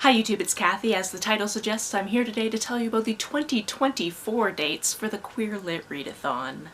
Hi YouTube, it's Kathy. As the title suggests, I'm here today to tell you about the 2024 dates for the Queer Lit Readathon.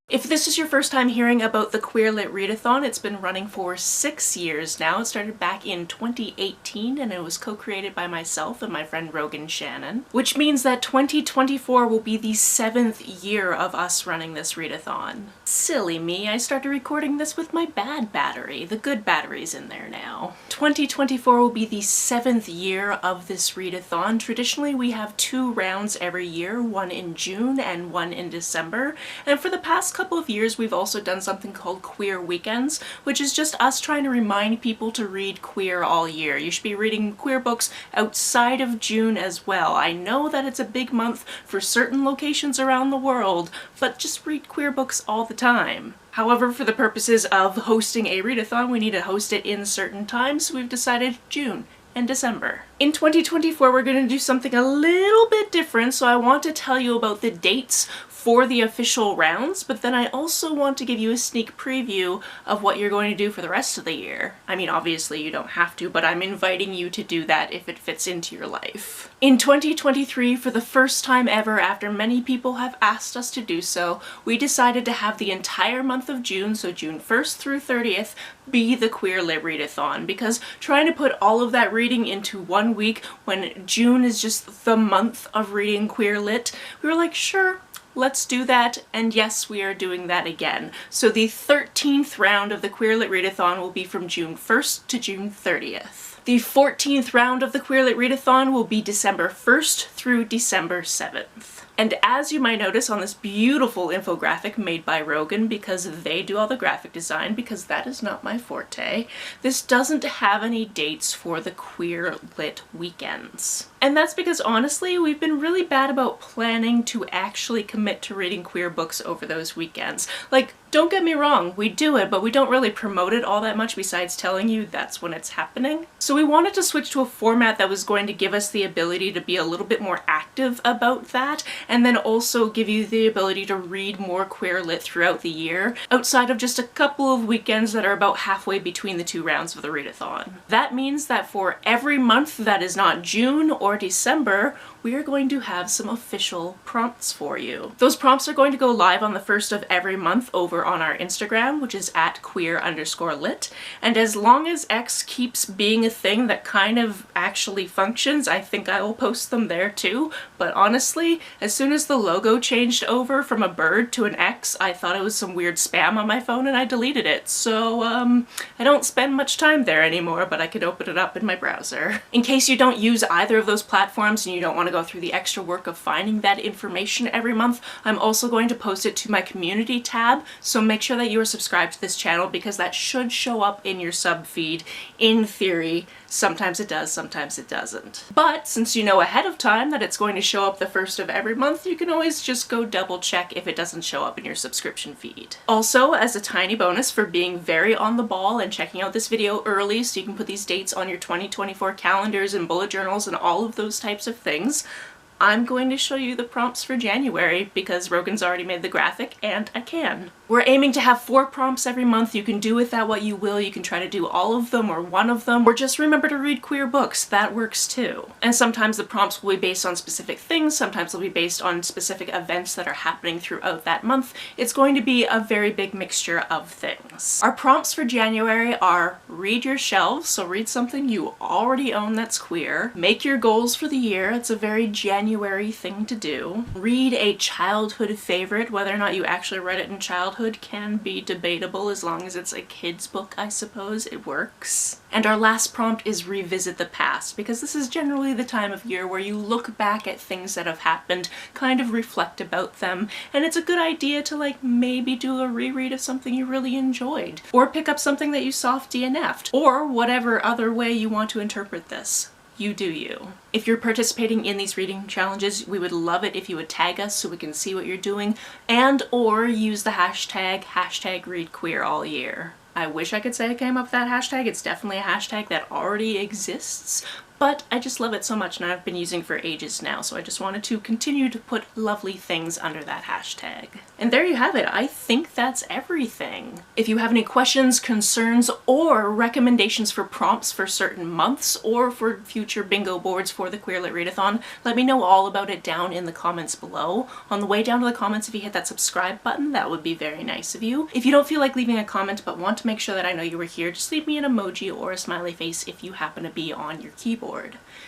If this is your first time hearing about the Queer Lit Readathon, it's been running for 6 years now. It started back in 2018 and it was co-created by myself and my friend Rogan Shannon, which means that 2024 will be the 7th year of us running this readathon. Silly me, I started recording this with my bad battery. The good battery's in there now. 2024 will be the 7th year of this readathon. Traditionally, we have 2 rounds every year, one in June and one in December, and for the past couple of years we've also done something called Queer Weekends, which is just us trying to remind people to read queer all year. You should be reading queer books outside of June as well. I know that it's a big month for certain locations around the world, but just read queer books all the time. However, for the purposes of hosting a readathon, we need to host it in certain times, so we've decided June and December. In 2024, we're going to do something a little bit different, so I want to tell you about the dates for the official rounds, but then I also want to give you a sneak preview of what you're going to do for the rest of the year. I mean, obviously you don't have to, but I'm inviting you to do that if it fits into your life. In 2023, for the first time ever, after many people have asked us to do so, we decided to have the entire month of June, so June 1st through 30th, be the Queer Lit Readathon, because trying to put all of that reading into one week when June is just the month of reading queer lit, we were like, sure, let's do that, and yes, we are doing that again. So the 13th round of the Queer Lit Readathon will be from June 1st to June 30th. The 14th round of the Queer Lit Readathon will be December 1st through December 7th. And as you might notice on this beautiful infographic made by Rogan, because they do all the graphic design, because that is not my forte, this doesn't have any dates for the Queer Lit weekends. And that's because honestly, we've been really bad about planning to actually commit to reading queer books over those weekends. Like, don't get me wrong, we do it, but we don't really promote it all that much besides telling you that's when it's happening. So we wanted to switch to a format that was going to give us the ability to be a little bit more active about that, and then also give you the ability to read more queer lit throughout the year, outside of just a couple of weekends that are about halfway between the 2 rounds of the readathon. That means that for every month that is not June or December, we are going to have some official prompts for you. Those prompts are going to go live on the 1st of every month over on our Instagram, which is at queer_lit, and as long as X keeps being a thing that kind of actually functions, I think I will post them there too. But honestly, as soon as the logo changed over from a bird to an X, I thought it was some weird spam on my phone and I deleted it. So I don't spend much time there anymore, but I could open it up in my browser. In case you don't use either of those platforms and you don't want to go through the extra work of finding that information every month, I'm also going to post it to my community tab, so make sure that you are subscribed to this channel because that should show up in your sub feed in theory. Sometimes it does, sometimes it doesn't. But since you know ahead of time that it's going to show up the 1st of every month, you can always just go double check if it doesn't show up in your subscription feed. Also, as a tiny bonus for being very on the ball and checking out this video early so you can put these dates on your 2024 calendars and bullet journals and all of those types of things, I'm going to show you the prompts for January because Rogan's already made the graphic and I can. We're aiming to have 4 prompts every month. You can do with that what you will. You can try to do all of them or one of them, or just remember to read queer books. That works too. And sometimes the prompts will be based on specific things. Sometimes they'll be based on specific events that are happening throughout that month. It's going to be a very big mixture of things. Our prompts for January are read your shelves, so read something you already own that's queer. Make your goals for the year. It's a very January thing to do. Read a childhood favorite. Whether or not you actually read it in childhood can be debatable. As long as it's a kid's book, I suppose it works. And our last prompt is revisit the past, because this is generally the time of year where you look back at things that have happened, kind of reflect about them, and it's a good idea to like maybe do a reread of something you really enjoyed, or pick up something that you soft DNF'd, or whatever other way you want to interpret this. You do you. If you're participating in these reading challenges, we would love it if you would tag us so we can see what you're doing, and or use the hashtag #ReadQueerAllYear. I wish I could say I came up with that hashtag. It's definitely a hashtag that already exists, but I just love it so much and I've been using it for ages now, so I just wanted to continue to put lovely things under that hashtag. And there you have it. I think that's everything. If you have any questions, concerns, or recommendations for prompts for certain months or for future bingo boards for the Queerlit Readathon, let me know all about it down in the comments below. On the way down to the comments, if you hit that subscribe button, that would be very nice of you. If you don't feel like leaving a comment but want to make sure that I know you were here, just leave me an emoji or a smiley face if you happen to be on your keyboard.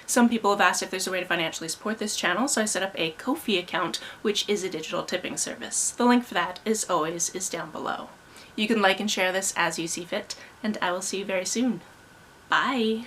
Some people have asked if there's a way to financially support this channel, so I set up a Ko-fi account, which is a digital tipping service. The link for that, as always, is down below. You can like and share this as you see fit, and I will see you very soon. Bye!